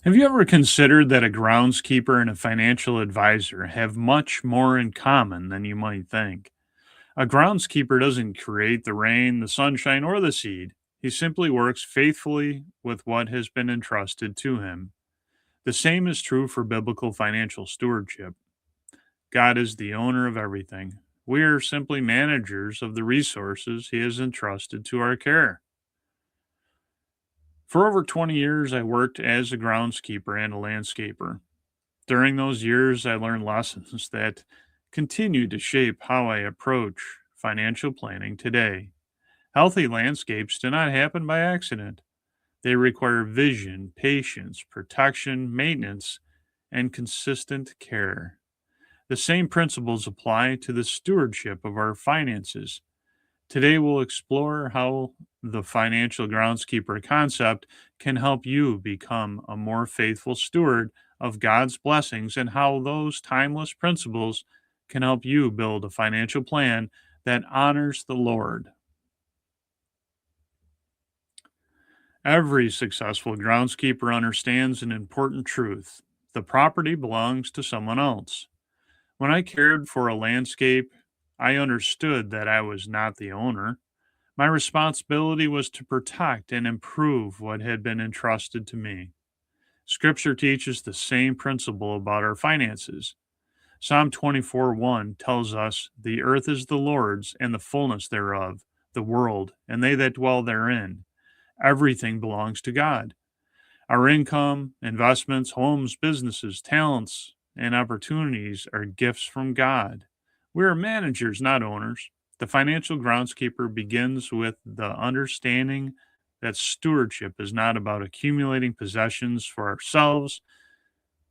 Have you ever considered that a groundskeeper and a financial advisor have much more in common than you might think? A groundskeeper doesn't create the rain, the sunshine, or the seed. He simply works faithfully with what has been entrusted to him. The same is true for biblical financial stewardship. God is the owner of everything. We are simply managers of the resources he has entrusted to our care. For over 20 years, I worked as a groundskeeper and a landscaper. During those years, I learned lessons that continue to shape how I approach financial planning today. Healthy landscapes do not happen by accident. They require vision, patience, protection, maintenance, and consistent care. The same principles apply to the stewardship of our finances. Today, we'll explore how the financial groundskeeper concept can help you become a more faithful steward of God's blessings and how those timeless principles can help you build a financial plan that honors the Lord. Every successful groundskeeper understands an important truth: the property belongs to someone else. When I cared for a landscape, I understood that I was not the owner. My responsibility was to protect and improve what had been entrusted to me. Scripture teaches the same principle about our finances. Psalm 24:1 tells us, "The earth is the Lord's, and the fullness thereof, the world, and they that dwell therein." Everything belongs to God. Our income, investments, homes, businesses, talents, and opportunities are gifts from God. We are managers, not owners. The financial groundskeeper begins with the understanding that stewardship is not about accumulating possessions for ourselves.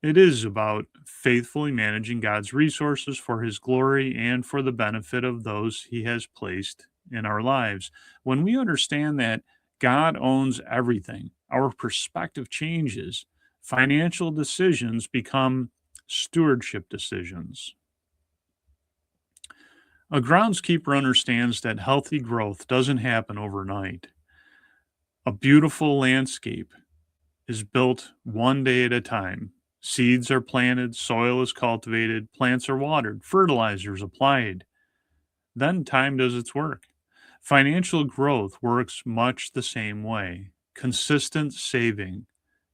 It is about faithfully managing God's resources for His glory and for the benefit of those He has placed in our lives. When we understand that God owns everything, our perspective changes. Financial decisions become stewardship decisions. A groundskeeper understands that healthy growth doesn't happen overnight. A beautiful landscape is built one day at a time. Seeds are planted, soil is cultivated, plants are watered, fertilizers applied. Then time does its work. Financial growth works much the same way. Consistent saving,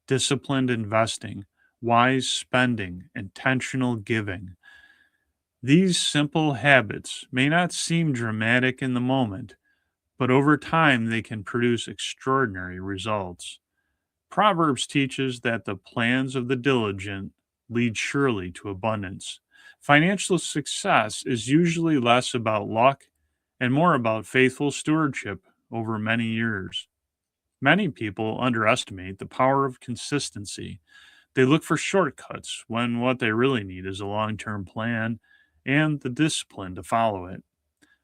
disciplined investing, wise spending, intentional giving. These simple habits may not seem dramatic in the moment, but over time they can produce extraordinary results. Proverbs teaches that the plans of the diligent lead surely to abundance. Financial success is usually less about luck and more about faithful stewardship over many years. Many people underestimate the power of consistency. They look for shortcuts when what they really need is a long term plan and the discipline to follow it.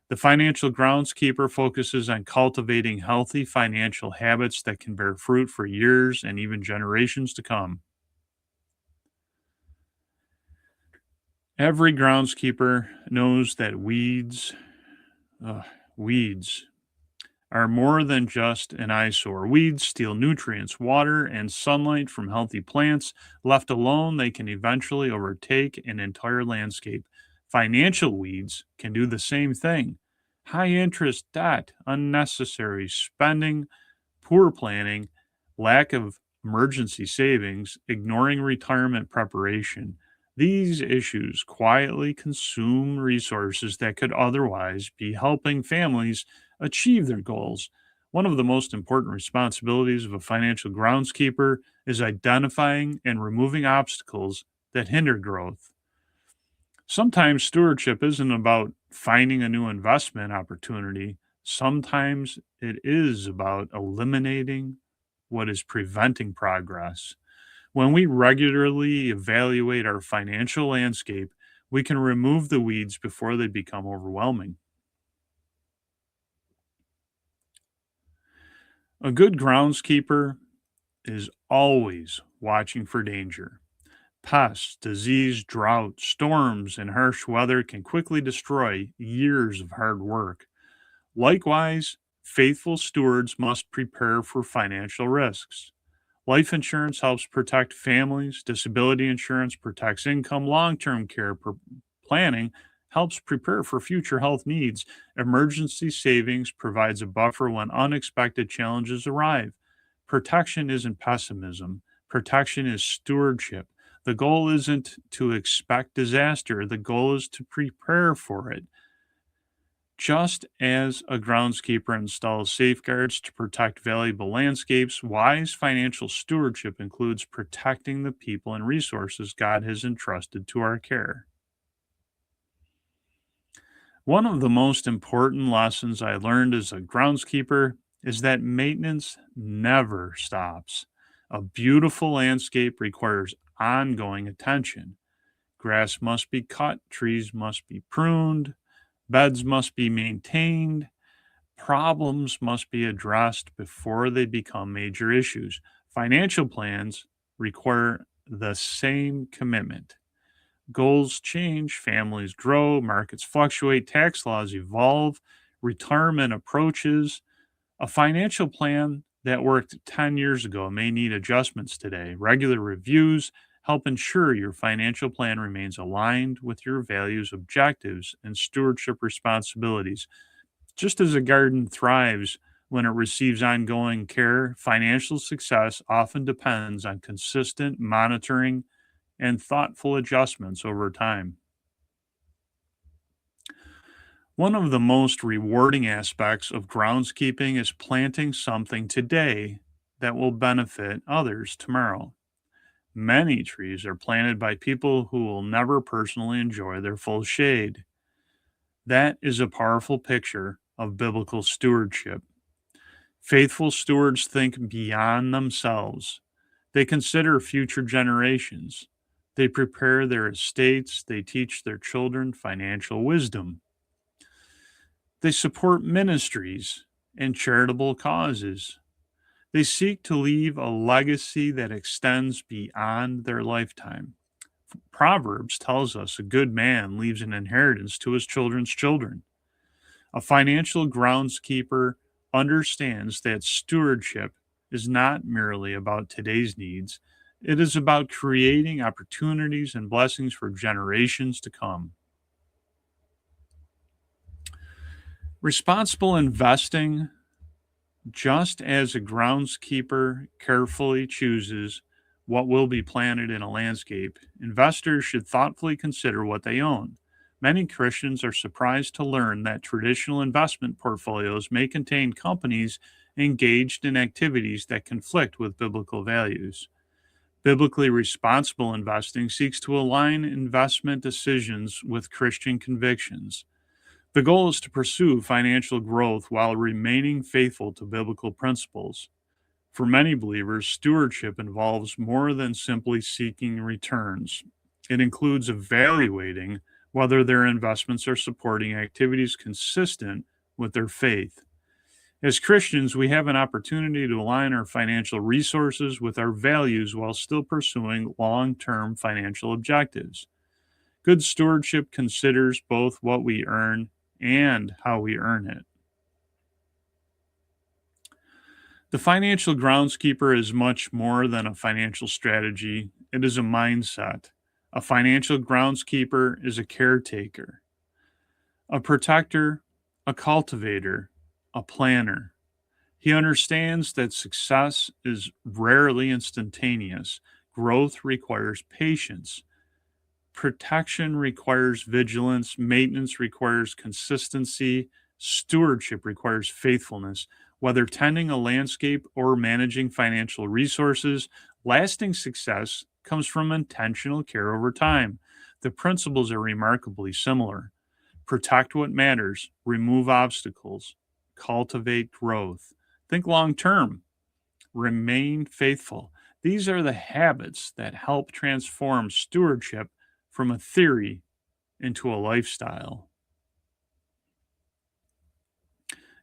The financial groundskeeper focuses on cultivating healthy financial habits that can bear fruit for years and even generations to come. Every groundskeeper knows that uh, weeds are more than just an eyesore. Weeds steal nutrients, water, and sunlight from healthy plants. Left alone, they can eventually overtake an entire landscape. Financial weeds can do the same thing. High interest debt, unnecessary spending, poor planning, lack of emergency savings, ignoring retirement preparation. These issues quietly consume resources that could otherwise be helping families achieve their goals. One of the most important responsibilities of a financial groundskeeper is identifying and removing obstacles that hinder growth. Sometimes stewardship isn't about finding a new investment opportunity. Sometimes it is about eliminating what is preventing progress. When we regularly evaluate our financial landscape, we can remove the weeds before they become overwhelming. A good groundskeeper is always watching for danger. Pests, disease, drought, storms, and harsh weather can quickly destroy years of hard work. Likewise, faithful stewards must prepare for financial risks. Life insurance helps protect families. Disability insurance protects income. Long-term care planning helps prepare for future health needs. Emergency savings provides a buffer when unexpected challenges arrive. Protection isn't pessimism. Protection is stewardship. The goal isn't to expect disaster. The goal is to prepare for it. Just as a groundskeeper installs safeguards to protect valuable landscapes, wise financial stewardship includes protecting the people and resources God has entrusted to our care. One of the most important lessons I learned as a groundskeeper is that maintenance never stops. A beautiful landscape requires ongoing attention. Grass must be cut, trees must be pruned, beds must be maintained, problems must be addressed before they become major issues. Financial plans require the same commitment. Goals change, families grow, markets fluctuate, tax laws evolve, retirement approaches. A financial plan that worked 10 years ago may need adjustments today. Regular reviews help ensure your financial plan remains aligned with your values, objectives, and stewardship responsibilities. Just as a garden thrives when it receives ongoing care, financial success often depends on consistent monitoring and thoughtful adjustments over time. One of the most rewarding aspects of groundskeeping is planting something today that will benefit others tomorrow. Many trees are planted by people who will never personally enjoy their full shade. That is a powerful picture of biblical stewardship. Faithful stewards think beyond themselves. They consider future generations. They prepare their estates. They teach their children financial wisdom. They support ministries and charitable causes. They seek to leave a legacy that extends beyond their lifetime. Proverbs tells us a good man leaves an inheritance to his children's children. A financial groundskeeper understands that stewardship is not merely about today's needs, it is about creating opportunities and blessings for generations to come. Responsible investing, just as a groundskeeper carefully chooses what will be planted in a landscape, investors should thoughtfully consider what they own. Many Christians are surprised to learn that traditional investment portfolios may contain companies engaged in activities that conflict with biblical values. Biblically responsible investing seeks to align investment decisions with Christian convictions. The goal is to pursue financial growth while remaining faithful to biblical principles. For many believers, stewardship involves more than simply seeking returns. It includes evaluating whether their investments are supporting activities consistent with their faith. As Christians, we have an opportunity to align our financial resources with our values while still pursuing long term financial objectives. Good stewardship considers both what we earn and how we earn it. The financial groundskeeper is much more than a financial strategy, it is a mindset. A financial groundskeeper is a caretaker, a protector, a cultivator, a planner. He understands that success is rarely instantaneous. Growth requires patience. Protection requires vigilance. Maintenance requires consistency. Stewardship requires faithfulness. Whether tending a landscape or managing financial resources, lasting success comes from intentional care over time. The principles are remarkably similar. Protect what matters, remove obstacles, cultivate growth. Think long term, remain faithful. These are the habits that help transform stewardship from a theory into a lifestyle.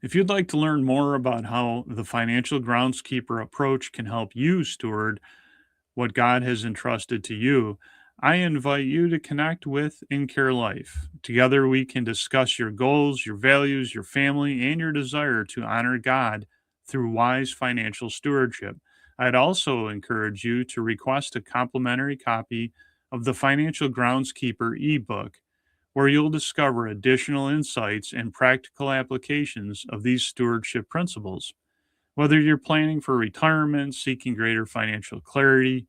If you'd like to learn more about how the financial groundskeeper approach can help you steward what God has entrusted to you, I invite you to connect with InCareLife. Together, we can discuss your goals, your values, your family, and your desire to honor God through wise financial stewardship. I'd also encourage you to request a complimentary copy of the Financial Groundskeeper ebook, where you'll discover additional insights and practical applications of these stewardship principles. Whether you're planning for retirement, seeking greater financial clarity,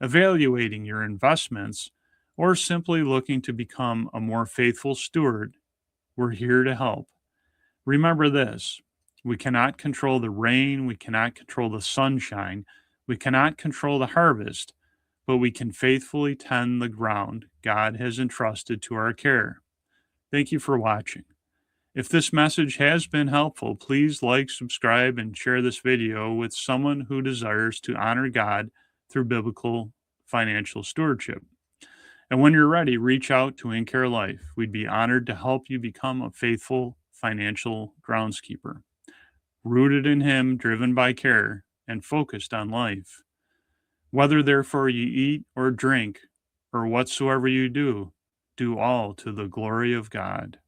evaluating your investments, or simply looking to become a more faithful steward, we're here to help. Remember this: we cannot control the rain, we cannot control the sunshine, we cannot control the harvest, but we can faithfully tend the ground God has entrusted to our care. Thank you for watching. If this message has been helpful, please like, subscribe, and share this video with someone who desires to honor God through biblical financial stewardship. And when you're ready, reach out to InCareLife. We'd be honored to help you become a faithful financial groundskeeper, rooted in Him, driven by care, and focused on life. Whether therefore you eat or drink, or whatsoever you do, do all to the glory of God.